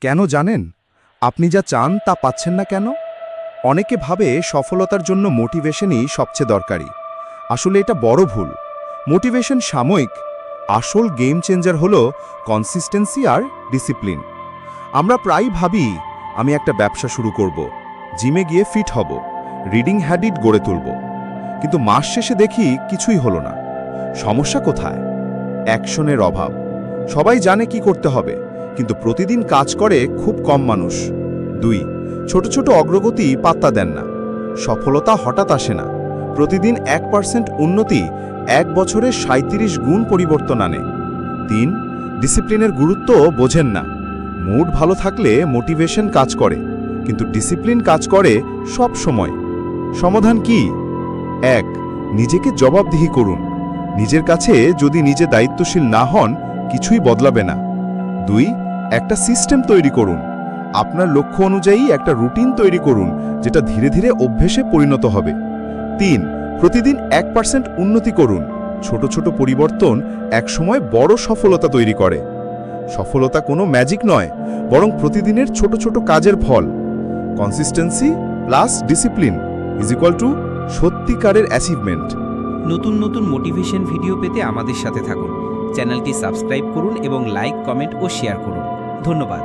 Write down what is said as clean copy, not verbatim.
কেন জানেন? আপনি যা চান তা পাচ্ছেন না কেন? অনেকে ভাবে সফলতার জন্য মোটিভেশনই সবচেয়ে দরকারি। আসলে এটা বড় ভুল। মোটিভেশন সাময়িক, আসল গেম চেঞ্জার হলো কনসিস্টেন্সি আর ডিসিপ্লিন। আমরা প্রায় ভাবি আমি একটা ব্যবসা শুরু করব, জিমে গিয়ে ফিট হব, রিডিং হ্যাবিট গড়ে তুলব। কিন্তু মাস শেষে দেখি কিছুই হলো না। সমস্যা কোথায়? অ্যাকশনের অভাব। সবাই জানে কি করতে হবে, কিন্তু প্রতিদিন কাজ করে খুব কম মানুষ। 2. ছোট ছোট অগ্রগতি পাত্তা দেন না। সফলতা হঠাৎ আসে না। প্রতিদিন 1% উন্নতি 1 বছরে 37 গুণ পরিবর্তন আনে। 3. ডিসিপ্লিনের গুরুত্ব বোঝেন না। মুড ভালো থাকলে মোটিভেশন কাজ করে, কিন্তু ডিসিপ্লিন কাজ করে সব সময়। সমাধান কি? 1. নিজেকে জবাবদিহি করুন। নিজের কাছে যদি নিজে দায়িত্বশীল না হন, কিছুই বদলাবে না। 2. একটা সিস্টেম তৈরি করুন। আপনার লক্ষ্য অনুযায়ী একটা রুটিন তৈরি করুন, যেটা ধীরে ধীরে অভ্যেসে পরিণত হবে। 3. প্রতিদিন 1% উন্নতি করুন। ছোট ছোট পরিবর্তন একসময় বড় সফলতা তৈরি করে। সফলতা কোনো ম্যাজিক নয়, বরং প্রতিদিনের ছোট ছোট কাজের ফল। Consistency plus discipline is equal to সত্যিকারের অ্যাচিভমেন্ট। নতুন নতুন মোটিভেশন ভিডিও পেতে আমাদের সাথে থাকুন। চ্যানেলটি সাবস্ক্রাইব করুন এবং লাইক, কমেন্ট ও শেয়ার করুন। ধন্যবাদ।